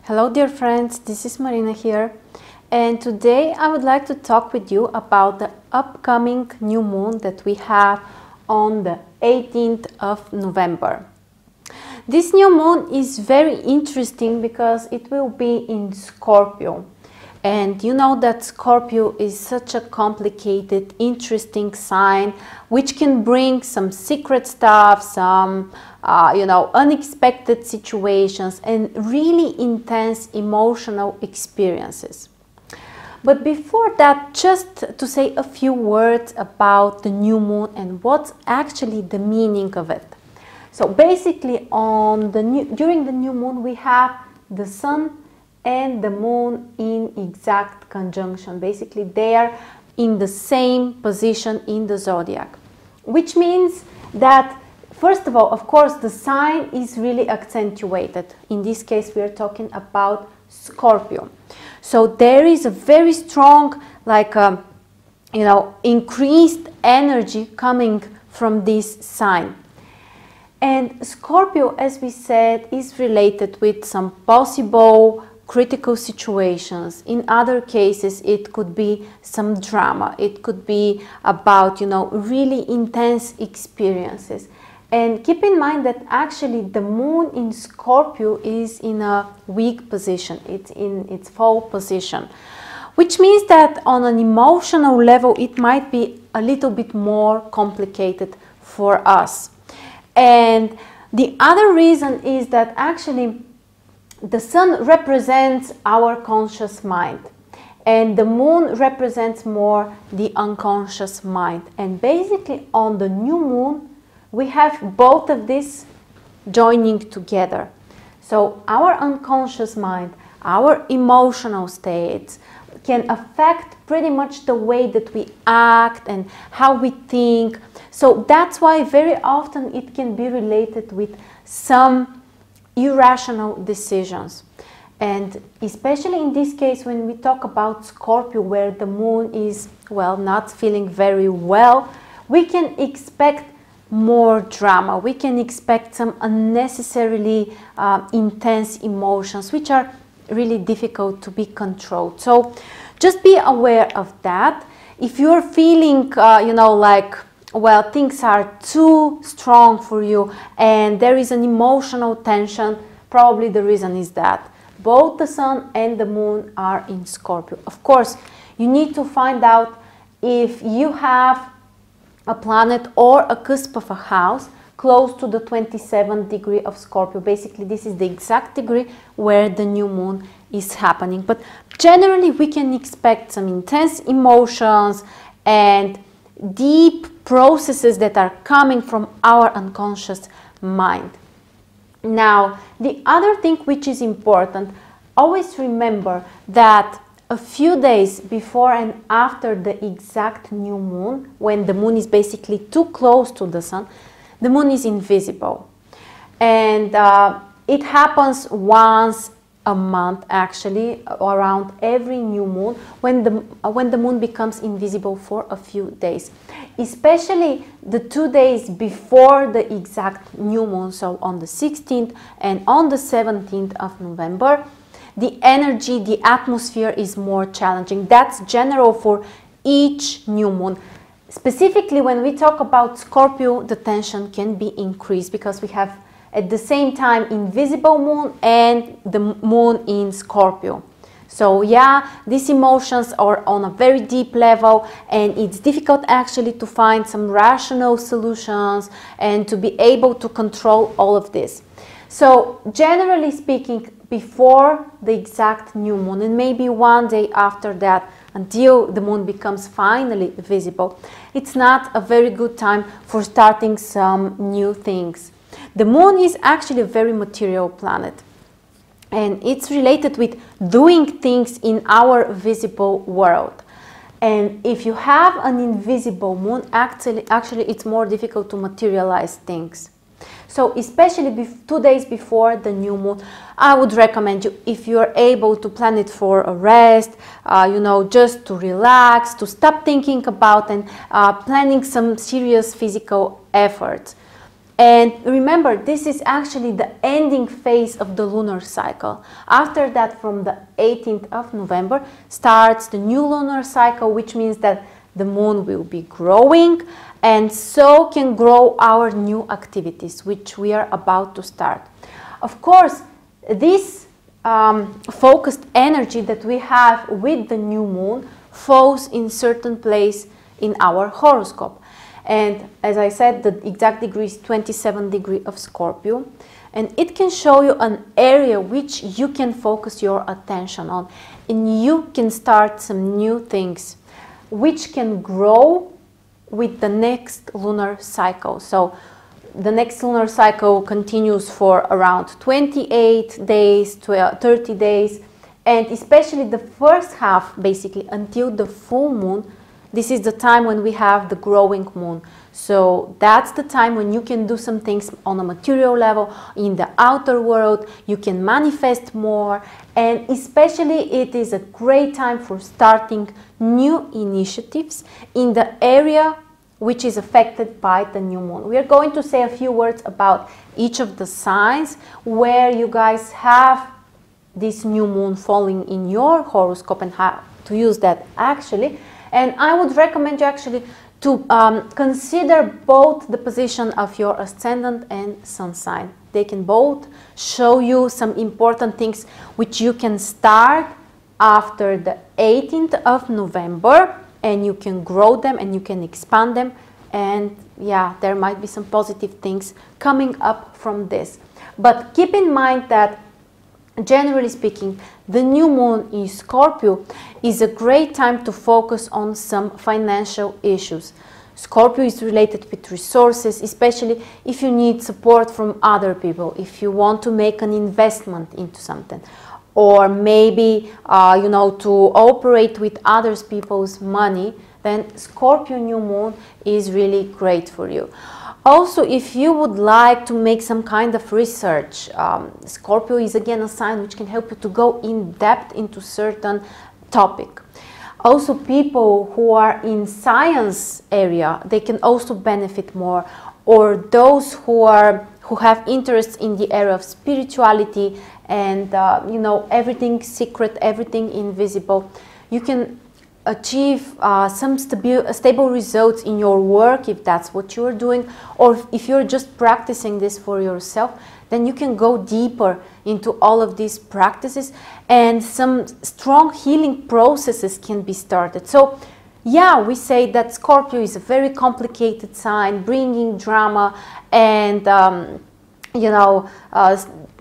Hello dear friends, this is Marina here, and today I would like to talk with you about the upcoming new moon that we have on the 18th of November. This new moon is very interesting because it will be in Scorpio, and you know that Scorpio is such a complicated, interesting sign which can bring some secret stuff, some unexpected situations and really intense emotional experiences. But before that, just to say a few words about the new moon and what's actually the meaning of it. So basically during the new moon we have the sun and the moon in exact conjunction. Basically they are in the same position in the zodiac, which means that first of all, of course, the sign is really accentuated. In this case, we are talking about Scorpio. So there is a very strong, increased energy coming from this sign. And Scorpio, as we said, is related with some possible critical situations. In other cases, it could be some drama. It could be about, really intense experiences. And keep in mind that actually the moon in Scorpio is in a weak position. It's in its fall position, which means that on an emotional level, it might be a little bit more complicated for us. And the other reason is that actually the sun represents our conscious mind and the moon represents more the unconscious mind. And basically on the new moon, we have both of these joining together. So our unconscious mind, our emotional states can affect pretty much the way that we act and how we think. So that's why very often it can be related with some irrational decisions. And especially in this case, when we talk about Scorpio, where the moon is, not feeling very well, we can expect more drama. We can expect some unnecessarily intense emotions, which are really difficult to be controlled. So just be aware of that. If you're feeling, things are too strong for you and there is an emotional tension, probably the reason is that both the sun and the moon are in Scorpio. Of course, you need to find out if you have a planet or a cusp of a house close to the 27th degree of Scorpio. Basically, this is the exact degree where the new moon is happening. But generally, we can expect some intense emotions and deep processes that are coming from our unconscious mind. Now, the other thing which is important, always remember that a few days before and after the exact new moon, when the moon is basically too close to the sun, the moon is invisible. And it happens once a month, actually, around every new moon, when the moon becomes invisible for a few days. Especially the 2 days before the exact new moon, so on the 16th and on the 17th of November, the energy, the atmosphere is more challenging. That's general for each new moon. Specifically, when we talk about Scorpio, the tension can be increased because we have at the same time invisible moon and the moon in Scorpio. So yeah, these emotions are on a very deep level and it's difficult actually to find some rational solutions and to be able to control all of this. So generally speaking, before the exact new moon and maybe one day after that, until the moon becomes finally visible, it's not a very good time for starting some new things. The moon is actually a very material planet and it's related with doing things in our visible world. And if you have an invisible moon, actually it's more difficult to materialize things. So especially 2 days before the new moon, I would recommend you, if you're able to plan it for a rest, just to relax, to stop thinking about and planning some serious physical efforts. And remember, this is actually the ending phase of the lunar cycle. After that, from the 18th of November, starts the new lunar cycle, which means that the moon will be growing, and so can grow our new activities, which we are about to start. Of course, this focused energy that we have with the new moon falls in certain place in our horoscope. And as I said, the exact degree is 27 degree of Scorpio. And it can show you an area which you can focus your attention on. And you can start some new things which can grow with the next lunar cycle. So the next lunar cycle continues for around 28 days to 30 days. And especially the first half, basically, until the full moon, this is the time when we have the growing moon. So that's the time when you can do some things on a material level, in the outer world, you can manifest more, and especially it is a great time for starting new initiatives in the area which is affected by the new moon. We are going to say a few words about each of the signs where you guys have this new moon falling in your horoscope and how to use that actually. And I would recommend you actually to consider both the position of your ascendant and sun sign. They can both show you some important things which you can start after the 18th of November, and you can grow them and you can expand them. And yeah, there might be some positive things coming up from this. But keep in mind that generally speaking, the new moon in Scorpio is a great time to focus on some financial issues. Scorpio is related with resources, especially if you need support from other people, if you want to make an investment into something, or maybe, you know, to operate with other people's money, then Scorpio new moon is really great for you. Also, if you would like to make some kind of research, Scorpio is again a sign which can help you to go in depth into certain topic. Also, people who are in science area, they can also benefit more, or those who have interests in the area of spirituality and you know, everything secret, everything invisible. You can achieve some stable results in your work if that's what you're doing, or if you're just practicing this for yourself, then you can go deeper into all of these practices and some strong healing processes can be started. So yeah, we say that Scorpio is a very complicated sign, bringing drama and you know,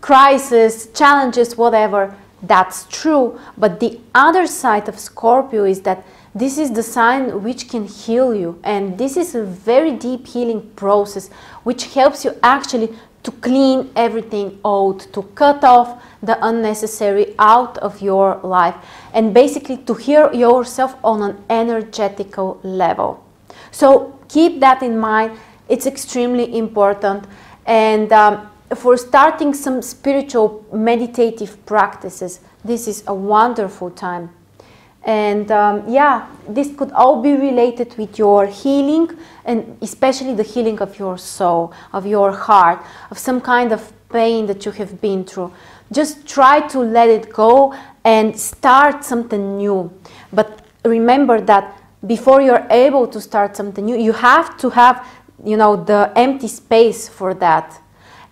crisis, challenges, whatever. That's true, but the other side of Scorpio is that this is the sign which can heal you, and this is a very deep healing process which helps you actually to clean everything out, to cut off the unnecessary out of your life, and basically to heal yourself on an energetical level. So keep that in mind, it's extremely important. And for starting some spiritual meditative practices, this is a wonderful time. And yeah, this could all be related with your healing, and especially the healing of your soul, of your heart, of some kind of pain that you have been through. Just try to let it go and start something new. But remember that before you're able to start something new, you have to have, you know, the empty space for that.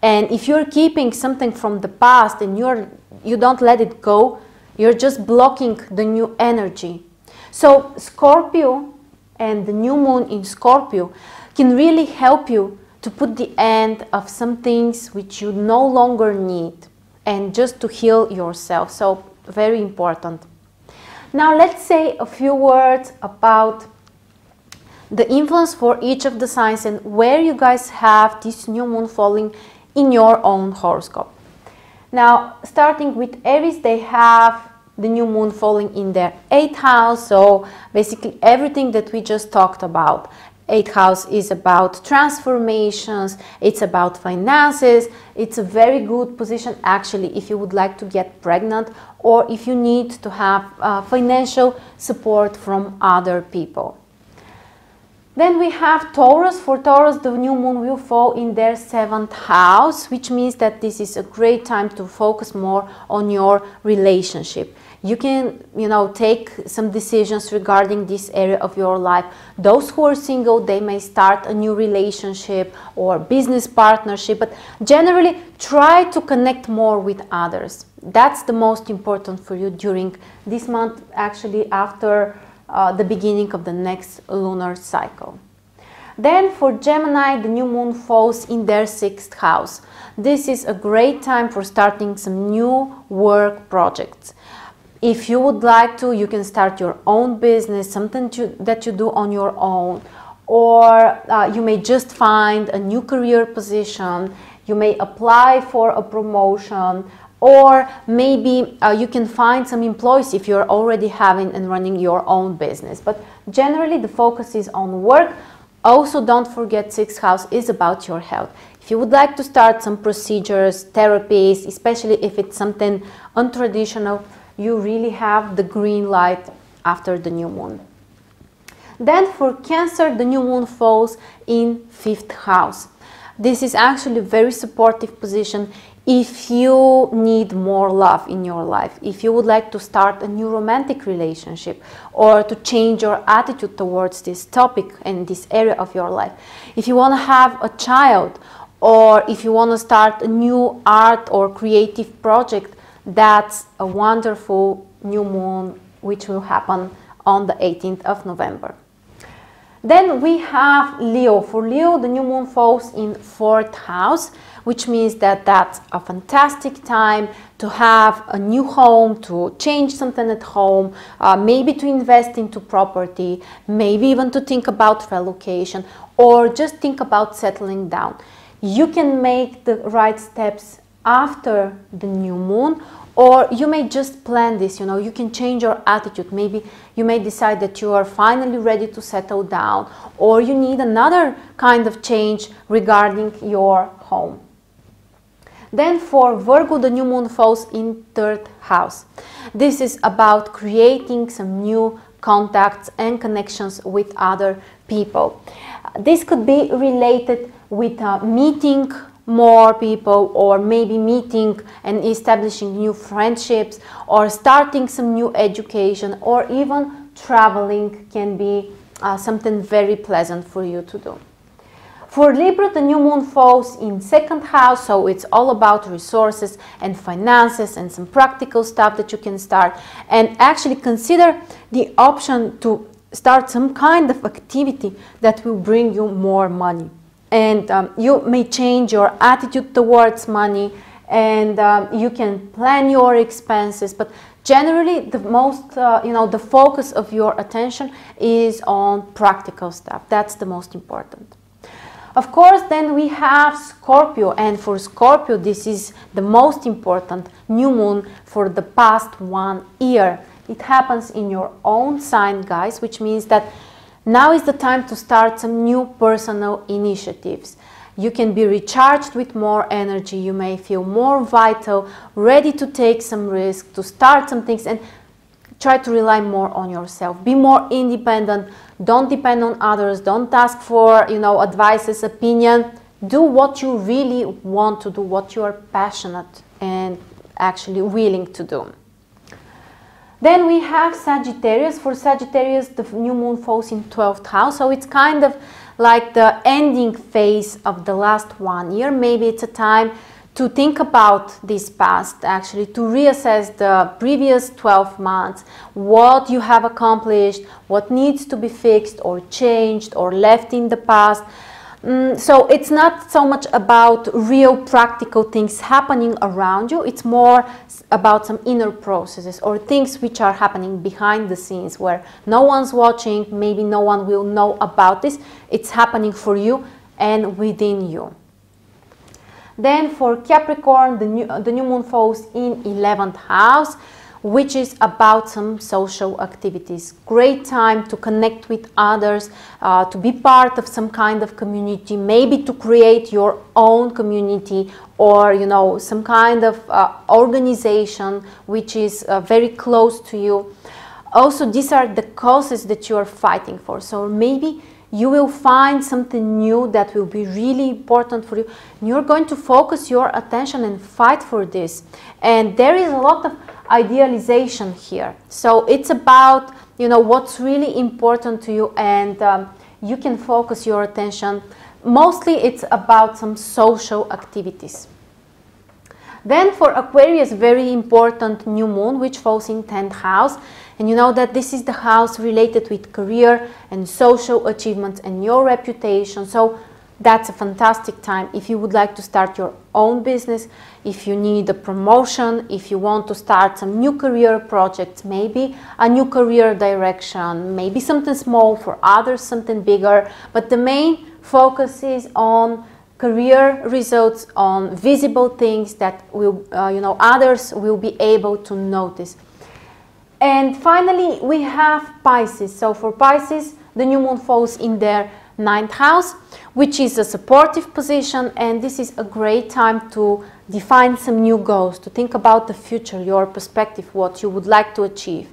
And if you're keeping something from the past and you don't let it go, you're just blocking the new energy. So Scorpio and the new moon in Scorpio can really help you to put the end of some things which you no longer need, and just to heal yourself. So very important. Now let's say a few words about the influence for each of the signs and where you guys have this new moon falling in your own horoscope. Now, starting with Aries, they have the new moon falling in their 8th house, so basically everything that we just talked about. 8th house is about transformations, it's about finances, it's a very good position actually if you would like to get pregnant, or if you need to have financial support from other people. Then we have Taurus. For Taurus, the new moon will fall in their 7th house, which means that this is a great time to focus more on your relationship. You can, take some decisions regarding this area of your life. Those who are single, they may start a new relationship or business partnership, but generally try to connect more with others. That's the most important for you during this month, actually after the beginning of the next lunar cycle. Then for Gemini, the new moon falls in their 6th house. This is a great time for starting some new work projects. If you would like to, you can start your own business, something that you do on your own, or you may just find a new career position. You may apply for a promotion, or maybe you can find some employees if you're already having and running your own business. But generally the focus is on work. Also, don't forget 6th house is about your health. If you would like to start some procedures, therapies, especially if it's something untraditional, you really have the green light after the new moon. Then for Cancer, the new moon falls in 5th house. This is actually a very supportive position if you need more love in your life, if you would like to start a new romantic relationship or to change your attitude towards this topic and this area of your life. If you want to have a child, or if you want to start a new art or creative project, that's a wonderful new moon which will happen on the 18th of November. Then we have Leo. For Leo, the new moon falls in 4th house, which means that that's a fantastic time to have a new home, to change something at home, maybe to invest into property, maybe even to think about relocation, or just think about settling down. You can make the right steps after the new moon, or you may just plan this, you can change your attitude. Maybe you may decide that you are finally ready to settle down, or you need another kind of change regarding your home. Then for Virgo, the new moon falls in 3rd house. This is about creating some new contacts and connections with other people. This could be related with meeting more people, or maybe meeting and establishing new friendships, or starting some new education, or even traveling can be something very pleasant for you to do. For Libra, the new moon falls in 2nd house, so it's all about resources and finances and some practical stuff that you can start, and actually consider the option to start some kind of activity that will bring you more money. And you may change your attitude towards money, and you can plan your expenses, but generally the most the focus of your attention is on practical stuff. That's the most important. Of course, then we have Scorpio, and for Scorpio this is the most important new moon for the past 1 year. It happens in your own sign, guys, which means that now is the time to start some new personal initiatives. You can be recharged with more energy, you may feel more vital, ready to take some risk, to start some things, and try to rely more on yourself. Be more independent, don't depend on others, don't ask for, advices, opinion. Do what you really want to do, what you are passionate and actually willing to do. Then we have Sagittarius. For Sagittarius, the new moon falls in 12th house, so it's kind of like the ending phase of the last 1 year. Maybe it's a time to think about this past, actually, to reassess the previous 12 months, what you have accomplished, what needs to be fixed or changed or left in the past. So it's not so much about real practical things happening around you, it's more about some inner processes or things which are happening behind the scenes where no one's watching, maybe no one will know about this. It's happening for you and within you. Then for Capricorn, the new moon falls in 11th house, which is about some social activities. Great time to connect with others, to be part of some kind of community, maybe to create your own community or, some kind of organization which is very close to you. Also, these are the causes that you are fighting for. So maybe you will find something new that will be really important for you. You're going to focus your attention and fight for this. And there is a lot of idealization here. So it's about, you know, what's really important to you, and you can focus your attention. Mostly it's about some social activities. Then for Aquarius, very important new moon, which falls in 10th house. And you know that this is the house related with career and social achievements and your reputation. So that's a fantastic time if you would like to start your own business, if you need a promotion, if you want to start some new career projects, maybe a new career direction, maybe something small, for others something bigger. But the main focus is on career results, on visible things that will, you know, others will be able to notice. And finally, we have Pisces. So for Pisces, the new moon falls in their 9th house, which is a supportive position, and this is a great time to define some new goals, to think about the future, your perspective, what you would like to achieve,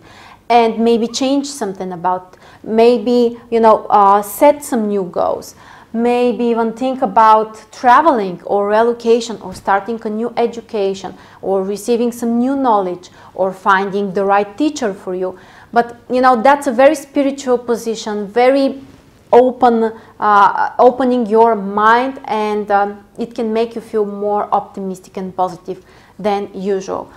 and maybe change something about, maybe, you know, set some new goals. Maybe even think about traveling or relocation, or starting a new education, or receiving some new knowledge, or finding the right teacher for you. But you know, that's a very spiritual position, very open, opening your mind, and it can make you feel more optimistic and positive than usual.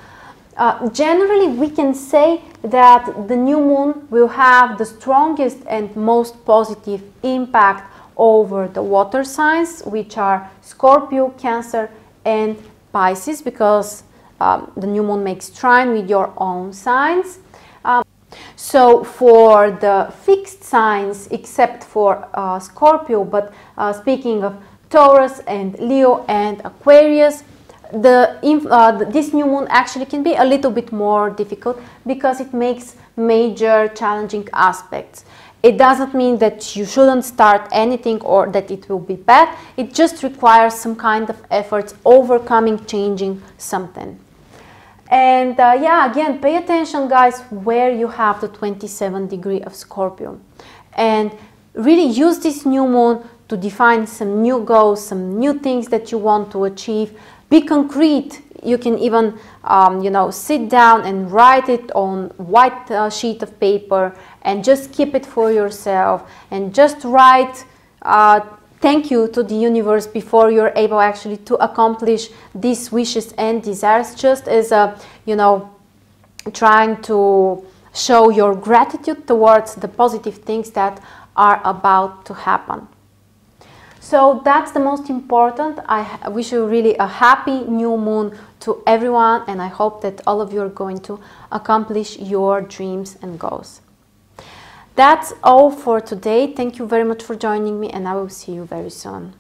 Generally, we can say that the new moon will have the strongest and most positive impact over the water signs, which are Scorpio, Cancer, and Pisces, because the new moon makes trine with your own signs. So for the fixed signs, except for Scorpio, but speaking of Taurus and Leo and Aquarius, this new moon actually can be a little bit more difficult because it makes major challenging aspects. It doesn't mean that you shouldn't start anything or that it will be bad. It just requires some kind of efforts, overcoming, changing something. And yeah, again, pay attention, guys, where you have the 27 degree of Scorpio. And really use this new moon to define some new goals, some new things that you want to achieve. Be concrete. You can even, you know, sit down and write it on white sheet of paper and just keep it for yourself, and just write thank you to the universe before you're able actually to accomplish these wishes and desires, just as a, you know, trying to show your gratitude towards the positive things that are about to happen. So that's the most important. I wish you really a happy new moon to everyone, and I hope that all of you are going to accomplish your dreams and goals. That's all for today. Thank you very much for joining me, and I will see you very soon.